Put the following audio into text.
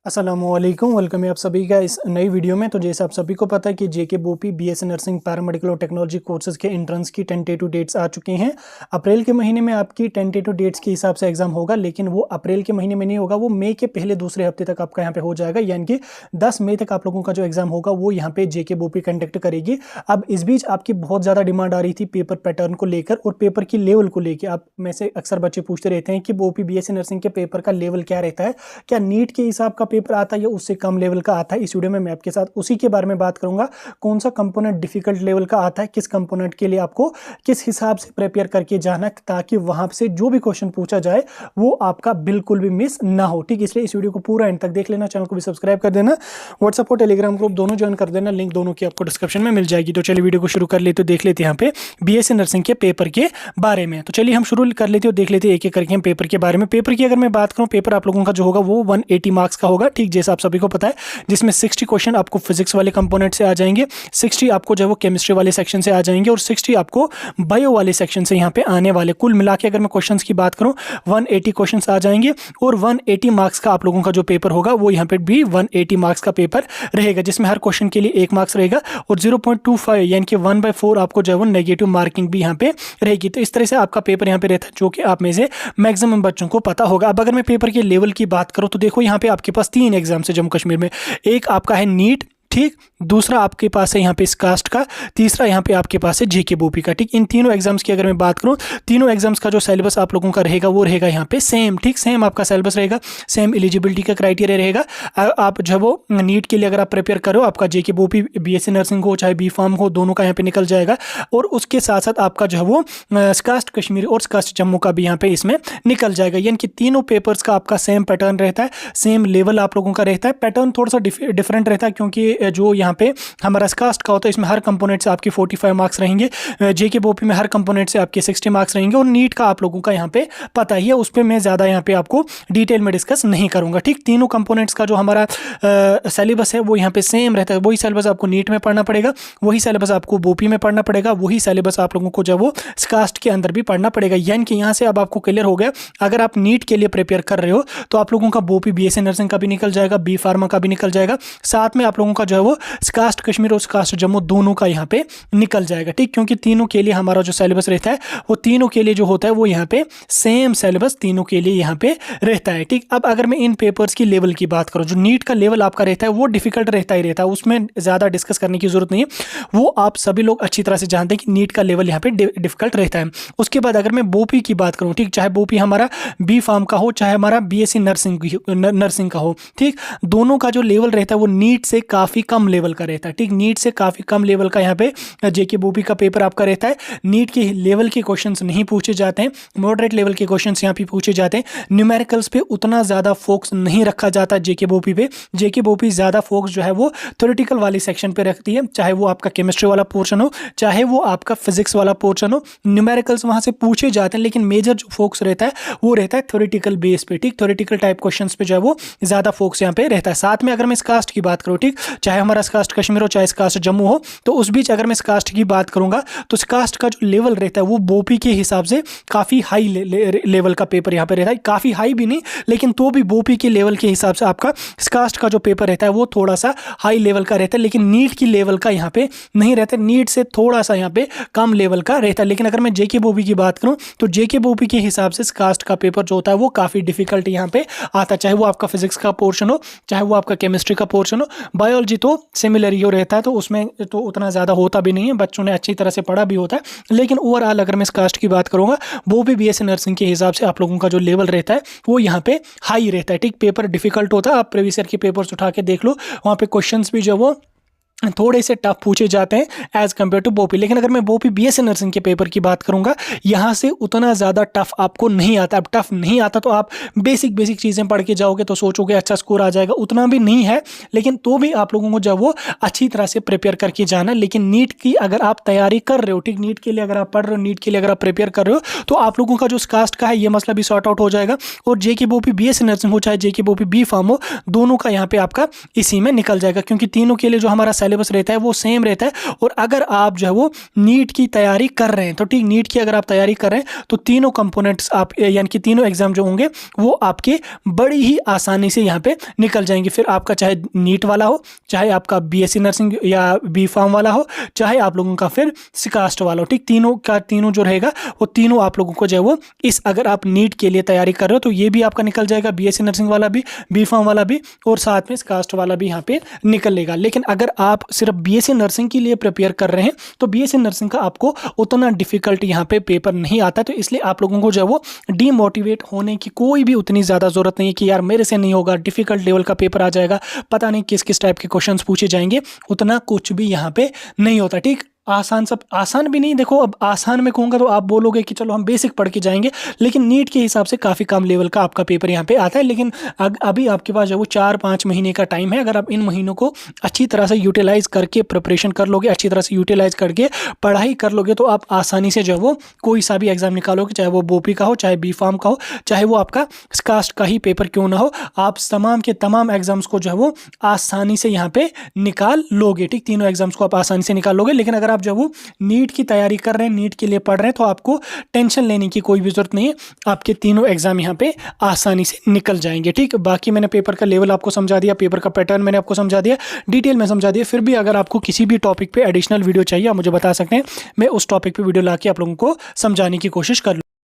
अस्सलामुअलैकुम, वेलकम है आप सभी का इस नई वीडियो में। तो जैसे आप सभी को पता है कि जेके बोपी बीएससी नर्सिंग पैरामेडिकल और टेक्नोलॉजी कोर्सेज के एंट्रेंस की टेंटेटिव डेट्स आ चुके हैं। अप्रैल के महीने में आपकी टेंटेटिव डेट्स के हिसाब से एग्जाम होगा, लेकिन वो अप्रैल के महीने में नहीं होगा, वो मई के पहले दूसरे हफ्ते तक आपका यहाँ पे हो जाएगा। यानी कि 10 मई तक आप लोगों का जो एग्जाम होगा वो यहाँ पे जेके बोपी कंडक्ट करेगी। अब इस बीच आपकी बहुत ज़्यादा डिमांड आ रही थी पेपर पैटर्न को लेकर और पेपर की लेवल को लेकर। आप में से अक्सर बच्चे पूछते रहते हैं कि बोपी बीएससी नर्सिंग के पेपर का लेवल क्या रहता है, क्या नीट के हिसाब का पेपर आता है या उससे कम लेवल का आता है। इस वीडियो में मैं आपके साथ उसी के बारे में बात करूंगा, कौन सा कंपोनेंट डिफिकल्ट लेवल का आता है, किस कंपोनेंट के लिए आपको किस हिसाब से प्रिपेयर करके जाना, ताकि वहां से जो भी क्वेश्चन पूछा जाए वो आपका बिल्कुल भी मिस ना हो। ठीक, इसलिए इस वीडियो को पूरा एंड तक देख लेना, चैनल को भी सब्सक्राइब कर देना, व्हाट्सएप और टेलीग्राम ग्रुप दोनों ज्वाइन कर देना, लिंक दोनों की आपको डिस्क्रिप्शन में मिल जाएगी। तो चलिए वीडियो को शुरू कर लेते, देख लेते हैं यहाँ पे बीएससी नर्सिंग के पेपर के बारे में। तो चलिए हम शुरू कर लेते हैं और देख लेते हैं एक एक करके हम पेपर के बारे में। पेपर की अगर मैं बात करूं, पेपर आप लोगों का जो होगा वो 180 मार्क्स का होगा। ठीक, जैसा आप सभी को पता है, जिसमें 60 क्वेश्चन आपको फिजिक्स वाले कंपोनेंट से आ जाएंगे, 60 आपको जो है वो केमिस्ट्री वाले सेक्शन से आ जाएंगे और 60 आपको बायो वाले सेक्शन से यहाँ पे आने वाले। कुल मिला के अगर मैं क्वेश्चंस की बात करूं 180 क्वेश्चंस आ जाएंगे और 180 मार्क्स का आप लोगों का जो पेपर होगा वो यहाँ पे भी 180 मार्क्स का पेपर रहेगा, जिसमें हर क्वेश्चन के लिए 1 मार्क्स रहेगा और 0.25 यानी कि 1/4 आपको जो है वो नेगेटिव मार्किंग भी यहाँ पे रहेगी। तो इस तरह से आपका पेपर यहाँ पे रहता है, जो कि आप में से मैक्सिमम बच्चों को पता होगा। अब अगर मैं पेपर के लेवल की बात करूँ तो देखो यहाँ पे आपके पास 3 एग्जाम है जम्मू कश्मीर में। एक आपका है नीट, ठीक, दूसरा आपके पास है यहाँ पे स्कास्ट का, तीसरा यहाँ पे आपके पास है जेके बोपी का। ठीक, इन तीनों एग्जाम्स की अगर मैं बात करूँ, तीनों एग्जाम्स का जो सिलेबस आप लोगों का रहेगा वो रहेगा यहाँ पे सेम। ठीक, सेम आपका सिलेबस रहेगा, सेम एलिजिबिलिटी का क्राइटेरिया रहेगा। आप जब वो नीट के लिए अगर आप प्रिपेयर करो, आपका जेके बोपी बीएससी नर्सिंग हो चाहे बी फार्म हो, दोनों का यहाँ पे निकल जाएगा। और उसके साथ साथ आपका जो है वो स्कास्ट कश्मीर और स्कास्ट जम्मू का भी यहाँ पे इसमें निकल जाएगा। यानी कि तीनों पेपर्स का आपका सेम पैटर्न रहता है, सेम लेवल आप लोगों का रहता है। पैटर्न थोड़ा सा डिफरेंट रहता है, क्योंकि जो यहाँ पे हमारा स्कास्ट का होता है इसमें हर कंपोनेंट से आपके 45 मार्क्स रहेंगे, जेके बोपी में हर कंपोनेंट से आपके 60 मार्क्स रहेंगे और नीट का आप लोगों का यहाँ पे पता ही है, उस पर मैं ज़्यादा यहाँ पे आपको डिटेल में डिस्कस नहीं करूंगा। ठीक, तीनों कंपोनेंट्स का जो हमारा सिलेबस है वो यहाँ पे सेम रहता है। वही सिलेबस आपको नीट में पढ़ना पड़ेगा, वही सिलेबस आपको बोपी में पढ़ना पड़ेगा, वही सिलेबस आप लोगों को जो वो स्कास्ट के अंदर भी पढ़ना पड़ेगा। यानी कि यहाँ से अब आपको क्लियर हो गया, अगर आप नीट के लिए प्रिपेयर कर रहे हो तो आप लोगों का बोपी बीएससी नर्सिंग का भी निकल जाएगा, बी फार्मा का भी निकल जाएगा, साथ में आप लोगों का जो है वो स्कास्ट कश्मीर और स्कास्ट जम्मू दोनों का यहाँ पे निकल जाएगा। ठीक, क्योंकि तीनों के लिए हमारा जो सिलेबस रहता है वो तीनों के लिए जो होता है वो यहाँ पे सेम सिलेबस तीनों के लिए यहाँ पे रहता है। ठीक, अब अगर मैं इन पेपर्स की लेवल की बात करूँ, जो नीट का लेवल आपका रहता है वो डिफिकल्ट रहता ही रहता है, उसमें ज़्यादा डिस्कस करने की जरूरत नहीं है, वो आप सभी लोग अच्छी तरह से जानते हैं कि नीट का लेवल यहाँ पे डिफिकल्ट रहता है। उसके बाद अगर मैं बोपी की बात करूँ, ठीक, चाहे बोपी हमारा बी फार्म का हो चाहे हमारा बीएससी नर्सिंग का हो, ठीक, दोनों का जो लेवल रहता है वो नीट से काफ़ी कम लेवल का रहता है। ठीक, नीट से काफ़ी कम लेवल का यहाँ पे जेके बोपी का पेपर आपका रहता है। नीट के लेवल के क्वेश्चंस नहीं पूछे जाते हैं, मॉडरेट लेवल के क्वेश्चंस यहाँ पे पूछे जाते हैं। न्यूमेरिकल्स पे उतना ज़्यादा फोकस नहीं रखा जाता जेके बोपी पे। जेके बोपी ज़्यादा फोकस जो है वो थ्योरेटिकल वाली सेक्शन पे रखती है, चाहे वो आपका केमिस्ट्री वाला पोर्शन हो चाहे वो आपका फिजिक्स वाला पोर्शन हो। न्यूमेरिकल्स वहाँ से पूछे जाते हैं, लेकिन मेजर जो फोकस रहता है वो रहता है थ्योरेटिकल बेस पे। ठीक, थ्योरेटिकल टाइप क्वेश्चंस पे जो है वो ज़्यादा फोकस यहाँ पे रहता है। साथ में अगर मैं स्कास्ट की बात करूँ, ठीक, चाहे हमारा स्कास्ट कश्मीर हो चाहे स्कास्ट जम्मू हो, तो उस बीच अगर मैं स्कास्ट की बात करूंगा तो स्कास्ट का जो लेवल रहता है वो बोपी के हिसाब से काफ़ी हाई लेवल का पेपर यहाँ पे रहता है। काफ़ी हाई भी नहीं, लेकिन तो भी बोपी के लेवल के हिसाब से आपका स्कास्ट का जो पेपर रहता है वो थोड़ा सा हाई लेवल का रहता है, लेकिन नीट की लेवल का यहाँ पे नहीं रहता। नीट से थोड़ा सा यहाँ पे कम लेवल का रहता है। लेकिन अगर मैं जेके बोपी की बात करूँ तो जेके बोपी के हिसाब से स्कास्ट का पेपर जो होता है वो काफ़ी डिफिकल्ट यहाँ पे आता है, चाहे वो आपका फिजिक्स का पोर्शन हो चाहे वो आपका केमिस्ट्री का पोर्शन हो। बायोलॉजी तो सिमिलर ही रहता है, तो उसमें तो उतना ज़्यादा होता भी नहीं है, बच्चों ने अच्छी तरह से पढ़ा भी होता है। लेकिन ओवरऑल अगर मैं इस कास्ट की बात करूँगा, वो भी बीएससी नर्सिंग के हिसाब से आप लोगों का जो लेवल रहता है वो यहाँ पे हाई रहता है। ठीक, पेपर डिफिकल्ट होता है, आप प्रीवियस ईयर के पेपर्स उठा के देख लो, वहाँ पे क्वेश्चंस भी जो वो थोड़े से टफ पूछे जाते हैं एज कम्पेयर टू बोपी। लेकिन अगर मैं बोपी बीएससी नर्सिंग के पेपर की बात करूंगा, यहाँ से उतना ज़्यादा टफ आपको नहीं आता। अब टफ नहीं आता तो आप बेसिक चीज़ें पढ़ के जाओगे तो सोचोगे अच्छा स्कोर आ जाएगा, उतना भी नहीं है, लेकिन तो भी आप लोगों को जब वो अच्छी तरह से प्रिपेयर करके जाना। लेकिन नीट की अगर आप तैयारी कर रहे हो, ठीक, नीट के लिए अगर आप पढ़ रहे हो, नीट के लिए अगर आप प्रिपेयर कर रहे हो, तो आप लोगों का जो कास्ट का है ये मसला भी सॉर्ट आउट हो जाएगा। और जेके बोपी बीएससी नर्सिंग हो चाहे जेके बोपी बी फार्म हो, दोनों का यहाँ पे आपका इसी में निकल जाएगा, क्योंकि तीनों के लिए जो हमारा सिलेबस रहता है वो सेम रहता है। और अगर आप जो है वो नीट की तैयारी कर रहे हैं तो ठीक, नीट की अगर आप तैयारी कर रहे हैं तो तीनों कंपोनेंट्स आप यानी कि तीनों एग्जाम जो होंगे वो आपके बड़ी ही आसानी से यहाँ पे निकल जाएंगे। फिर आपका चाहे नीट वाला हो, चाहे आपका बीएससी नर्सिंग या बी फार्म वाला हो, चाहे आप लोगों का फिर सिकास्ट वाला हो, ठीक, तीनों का तीनों जो रहेगा वो तीनों आप लोगों को जो है वो इस, अगर आप नीट के लिए तैयारी कर रहे हो तो ये भी आपका निकल जाएगा, बीएससी नर्सिंग वाला भी, बी फार्म वाला भी, और साथ में सिकास्ट वाला भी यहाँ पे निकल लेगा। लेकिन अगर आप सिर्फ बीएससी नर्सिंग के लिए प्रिपेयर कर रहे हैं तो बीएससी नर्सिंग का आपको उतना डिफिकल्ट यहाँ पे पेपर नहीं आता, तो इसलिए आप लोगों को जो है वो डीमोटिवेट होने की कोई भी उतनी ज़्यादा ज़रूरत नहीं है कि यार मेरे से नहीं होगा, डिफिकल्ट लेवल का पेपर आ जाएगा, पता नहीं किस किस टाइप के क्वेश्चंस पूछे जाएंगे, उतना कुछ भी यहाँ पे नहीं होता। ठीक, आसान, सब आसान भी नहीं, देखो अब आसान में कहूँगा तो आप बोलोगे कि चलो हम बेसिक पढ़ के जाएंगे, लेकिन नीट के हिसाब से काफ़ी कम लेवल का आपका पेपर यहाँ पे आता है। लेकिन अभी आपके पास जो वो 4-5 महीने का टाइम है, अगर आप इन महीनों को अच्छी तरह से यूटिलाइज करके प्रिपरेशन कर लोगे, अच्छी तरह से यूटिलाइज करके पढ़ाई कर लोगे तो आप आसानी से जो है वो कोई सा भी एग्जाम निकालोगे, चाहे वो बोपी का हो, चाहे बी फार्म का हो, चाहे वो आपका कास्ट का ही पेपर क्यों ना हो, आप तमाम के तमाम एग्जाम्स को जो है वो आसानी से यहाँ पे निकाल लोगे। ठीक, तीनों एग्जाम्स को आप आसानी से निकाल लोगे। लेकिन अगर आप जो वो नीट की तैयारी कर रहे हैं, नीट के लिए पढ़ रहे हैं, तो आपको टेंशन लेने की कोई भी जरूरत नहीं है, आपके तीनों एग्जाम यहाँ पे आसानी से निकल जाएंगे। ठीक, बाकी मैंने पेपर का लेवल आपको समझा दिया, पेपर का पैटर्न मैंने आपको समझा दिया, डिटेल में समझा दिया। फिर भी अगर आपको किसी भी टॉपिक पे एडिशनल वीडियो चाहिए आप मुझे बता सकते हैं, मैं उस टॉपिक पे वीडियो ला के आप लोगों को समझाने की कोशिश कर